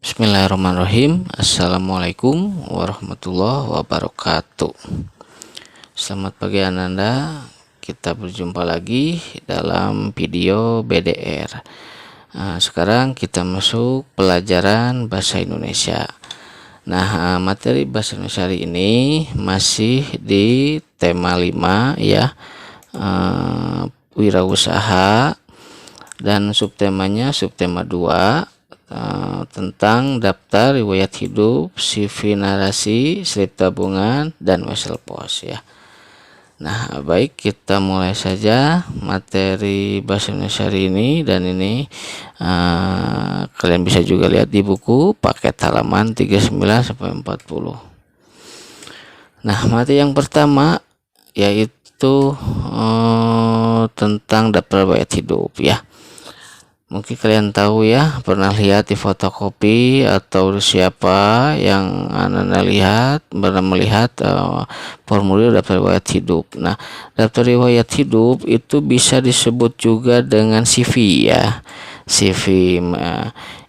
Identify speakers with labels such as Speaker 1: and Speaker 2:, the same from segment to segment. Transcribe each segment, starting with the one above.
Speaker 1: Bismillahirrahmanirrahim. Assalamualaikum warahmatullahi wabarakatuh. Selamat pagi Ananda. Kita berjumpa lagi dalam video BDR. Sekarang kita masuk pelajaran bahasa Indonesia. Nah, materi bahasa Indonesia hari ini masih di tema 5 ya, wirausaha, dan subtema 2 tentang daftar riwayat hidup, CV narasi, slip tabungan, dan wesel pos ya. Nah, baik, kita mulai saja materi bahasa Indonesia hari ini, dan ini kalian bisa juga lihat di buku paket halaman 39 sampai 40. Nah, materi yang pertama yaitu tentang daftar riwayat hidup ya. Mungkin kalian tahu ya, pernah lihat di fotokopi atau siapa yang Anda lihat pernah melihat formulir daftar riwayat hidup. Nah, daftar riwayat hidup itu bisa disebut juga dengan CV ya. CV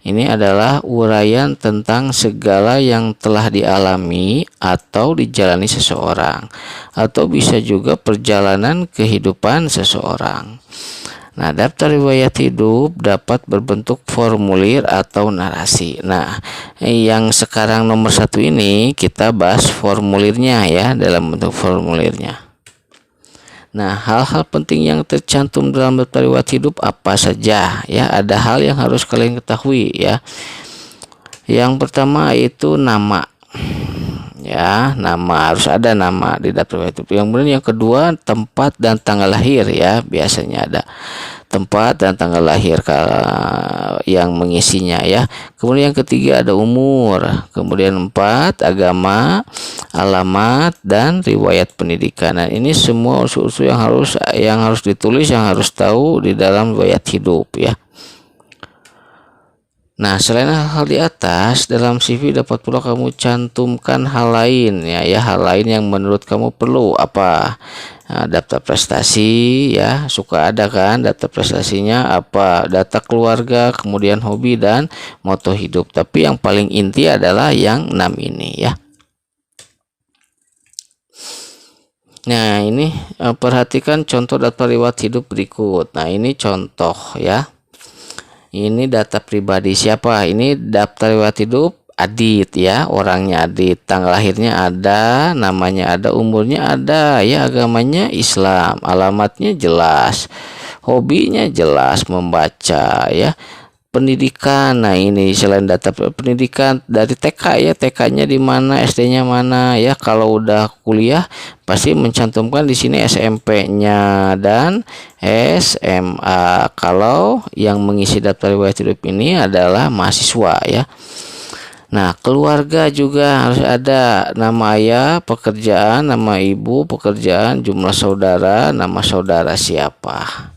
Speaker 1: ini adalah uraian tentang segala yang telah dialami atau dijalani seseorang, atau bisa juga perjalanan kehidupan seseorang. Nah, daftar riwayat hidup dapat berbentuk formulir atau narasi. Nah, yang sekarang nomor 1 ini kita bahas formulirnya ya, dalam bentuk formulirnya. Nah, hal-hal penting yang tercantum dalam daftar riwayat hidup apa saja ya? Ada hal yang harus kalian ketahui ya. Yang pertama itu nama. Ya, nama, harus ada nama di daftar riwayat hidup. Yang kedua, tempat dan tanggal lahir ya, biasanya ada tempat dan tanggal lahir yang mengisinya ya. Kemudian yang ketiga ada umur. Kemudian 4, agama, alamat, dan riwayat pendidikan. Nah, ini semua unsur-unsur yang harus ditulis, yang harus tahu di dalam riwayat hidup ya. Nah, selain hal di atas, dalam CV dapat pula kamu cantumkan hal lain ya, hal lain yang menurut kamu perlu apa? Nah, daftar prestasi ya, suka ada kan daftar prestasinya apa? Data keluarga, kemudian hobi dan moto hidup. Tapi yang paling inti adalah yang 6 ini ya. Nah, ini perhatikan contoh daftar riwayat hidup berikut. Nah, ini contoh ya. Ini data pribadi siapa? Ini daftar riwayat hidup Adit ya, orangnya Adit, tanggal lahirnya ada, namanya ada, umurnya ada ya, agamanya Islam, alamatnya jelas, hobinya jelas membaca ya. Pendidikan, nah ini selain data pendidikan dari TK ya, TK-nya di mana, SD-nya mana ya. Kalau udah kuliah pasti mencantumkan di sini SMP-nya dan SMA. Kalau yang mengisi daftar riwayat hidup ini adalah mahasiswa ya. Nah, keluarga juga harus ada nama ayah, pekerjaan, nama ibu, pekerjaan, jumlah saudara, nama saudara siapa.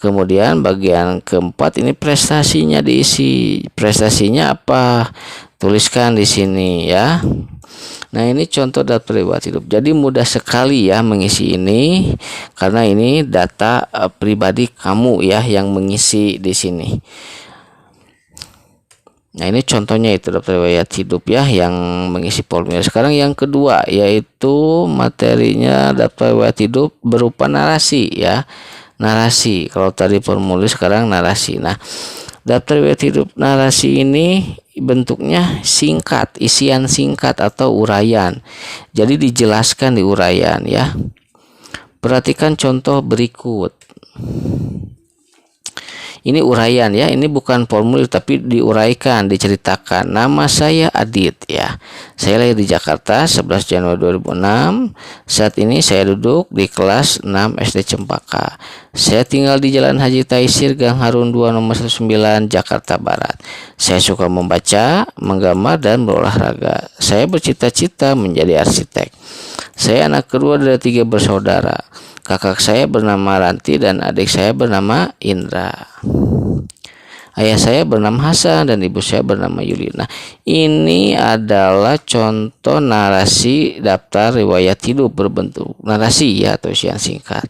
Speaker 1: Kemudian bagian keempat ini prestasinya diisi. Prestasinya apa? Tuliskan di sini ya. Nah, ini contoh daftar riwayat hidup. Jadi mudah sekali ya mengisi ini, karena ini data pribadi kamu ya yang mengisi di sini. Nah, ini contohnya itu daftar riwayat hidup ya yang mengisi formulir. Sekarang yang kedua yaitu materinya daftar riwayat hidup berupa narasi ya. Narasi, kalau tadi formulir sekarang narasi. Nah, daftar riwayat hidup narasi ini bentuknya singkat, isian singkat atau uraian. Jadi dijelaskan di uraian ya. Perhatikan contoh berikut. Ini uraian ya, ini bukan formulir tapi diuraikan, diceritakan. Nama saya Adit ya. Saya lahir di Jakarta 11 Januari 2006. Saat ini saya duduk di kelas 6 SD Cempaka. Saya tinggal di Jalan Haji Taisir, Gang Harun 2 nomor 19 Jakarta Barat. Saya suka membaca, menggambar, dan berolahraga. Saya bercita-cita menjadi arsitek. Saya anak kedua dari 3 bersaudara. Kakak saya bernama Ranti dan adik saya bernama Indra. Ayah saya bernama Hasan dan ibu saya bernama Yuli. Nah, ini adalah contoh narasi daftar riwayat hidup berbentuk narasi ya, atau isian singkat.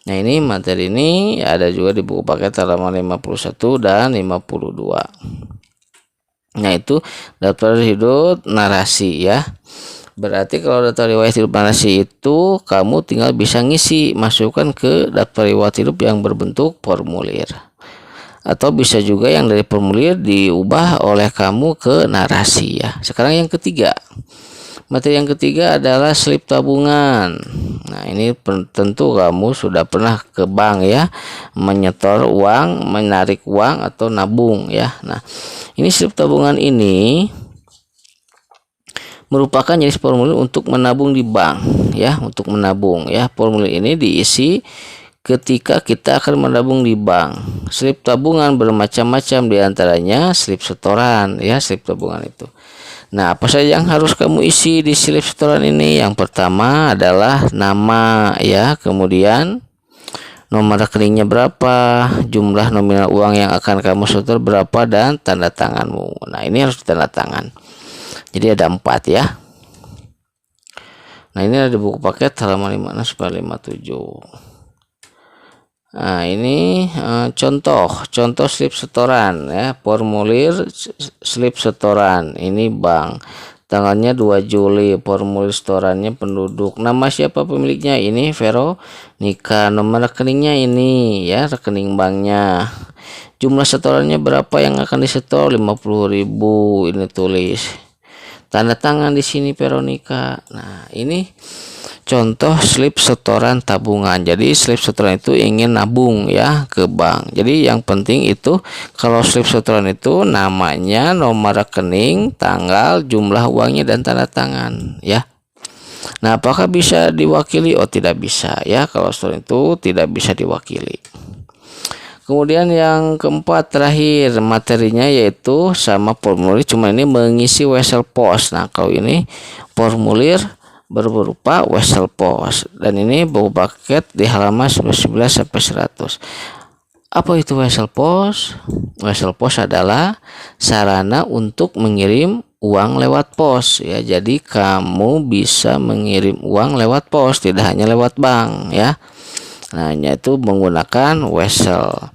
Speaker 1: Nah, ini materi ini ada juga di buku paket halaman 51 dan 52. Nah, itu daftar hidup narasi ya. Berarti kalau daftar riwayat hidup narasi itu kamu tinggal bisa ngisi, masukkan ke daftar riwayat hidup yang berbentuk formulir. Atau bisa juga yang dari formulir diubah oleh kamu ke narasi ya. Sekarang yang ketiga. Materi yang ketiga adalah slip tabungan. Nah, ini tentu kamu sudah pernah ke bank ya, menyetor uang, menarik uang atau nabung ya. Nah, ini slip tabungan ini merupakan jenis formulir untuk menabung di bank ya, untuk menabung ya. Formulir ini diisi ketika kita akan menabung di bank. Slip tabungan bermacam-macam, diantaranya slip setoran ya, slip tabungan itu. Nah, apa saja yang harus kamu isi di slip setoran ini? Yang pertama adalah nama ya, kemudian nomor rekeningnya berapa, jumlah nominal uang yang akan kamu setor berapa, dan tanda tanganmu. Nah, ini harus ditanda tangan. Jadi ada 4 ya. Nah, ini ada buku paket halaman 56-57. Nah, ini contoh slip setoran ya, formulir slip setoran. Ini bank, tanggalnya 2 Juli, formulir setorannya penduduk, nama siapa pemiliknya, ini Veronica, nomor rekeningnya ini ya, rekening banknya, jumlah setorannya berapa yang akan disetor, 50.000, ini tulis, tanda tangan di sini Veronica. Nah, ini contoh slip setoran tabungan. Jadi slip setoran itu ingin nabung ya ke bank. Jadi yang penting itu kalau slip setoran itu namanya, nomor rekening, tanggal, jumlah uangnya, dan tanda tangan ya. Nah, apakah bisa diwakili? Oh, tidak bisa ya. Kalau setoran itu tidak bisa diwakili. Kemudian yang keempat terakhir materinya yaitu sama formulir, cuma ini mengisi wesel pos. Nah, kalau ini formulir berupa wesel pos, dan ini buku paket di halaman 11-100. Apa itu wesel pos? Wesel pos adalah sarana untuk mengirim uang lewat pos ya. Jadi kamu bisa mengirim uang lewat pos, tidak hanya lewat bank ya. Nah, yaitu menggunakan wesel.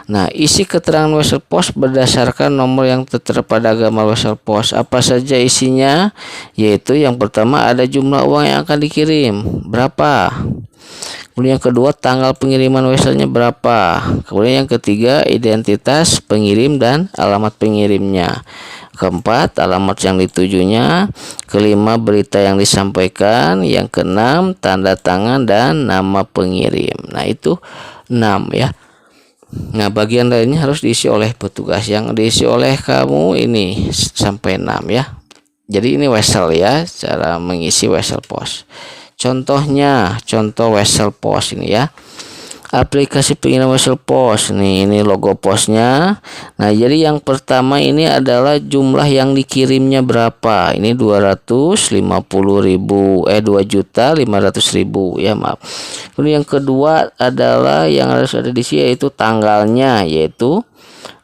Speaker 1: Nah, isi keterangan wesel pos berdasarkan nomor yang tertera pada gambar wesel pos. Apa saja isinya? Yaitu yang pertama ada jumlah uang yang akan dikirim, berapa. Kemudian yang kedua, tanggal pengiriman weselnya berapa. Kemudian yang ketiga, identitas pengirim dan alamat pengirimnya. Keempat, alamat yang ditujunya. Kelima, berita yang disampaikan. Yang keenam, tanda tangan dan nama pengirim. Nah, itu 6 ya. Nah, bagian lainnya harus diisi oleh petugas. Yang diisi oleh kamu ini sampai 6 ya. Jadi ini wesel ya, cara mengisi wesel pos. Contohnya, contoh wesel pos ini ya. Aplikasi pengiriman wesel pos nih, ini logo posnya. Nah, jadi yang pertama ini adalah jumlah yang dikirimnya berapa. Ini 2.500.000 ya, maaf. Kemudian yang kedua adalah yang harus ada di sini yaitu tanggalnya, yaitu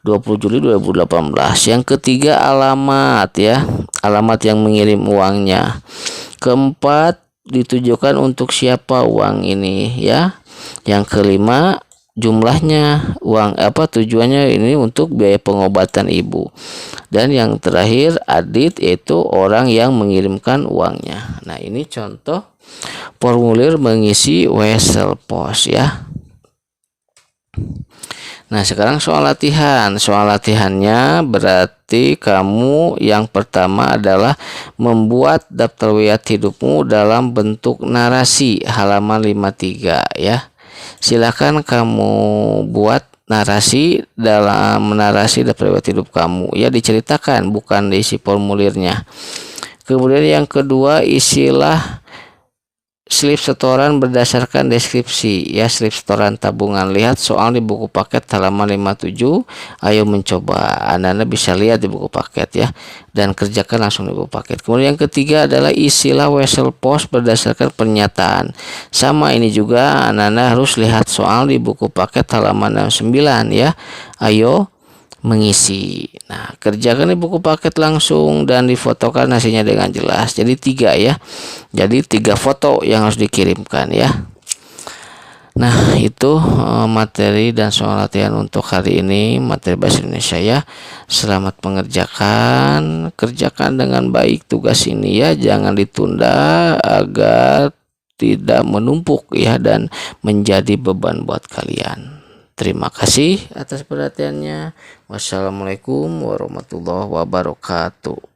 Speaker 1: 20 Juli 2018. Yang ketiga alamat ya, alamat yang mengirim uangnya. Keempat, ditujukan untuk siapa uang ini ya. Yang kelima, jumlahnya uang apa, tujuannya ini untuk biaya pengobatan ibu. Dan yang terakhir, adit, yaitu orang yang mengirimkan uangnya. Nah, ini contoh formulir mengisi wesel pos ya. Nah, sekarang soal latihan. Soal latihannya berarti kamu yang pertama adalah membuat daftar riwayat hidupmu dalam bentuk narasi, halaman 53 ya. Silakan kamu buat narasi dalam menarasi daftar riwayat hidup kamu ya, diceritakan bukan diisi formulirnya. Kemudian yang kedua, isilah slip setoran berdasarkan deskripsi ya, slip setoran tabungan. Lihat soal di buku paket halaman 57. Ayo mencoba, Anda bisa lihat di buku paket ya, dan kerjakan langsung di buku paket. Kemudian yang ketiga adalah isilah wesel pos berdasarkan pernyataan. Sama ini juga Anda harus lihat soal di buku paket halaman 69 ya. Ayo mengisi. Nah, kerjakan di buku paket langsung dan difotokan hasilnya dengan jelas. Jadi 3 ya. Jadi 3 foto yang harus dikirimkan ya. Nah, itu materi dan soal latihan untuk hari ini, materi bahasa Indonesia ya. Selamat mengerjakan, kerjakan dengan baik tugas ini ya, jangan ditunda agar tidak menumpuk ya dan menjadi beban buat kalian. Terima kasih atas perhatiannya. Wassalamualaikum warahmatullahi wabarakatuh.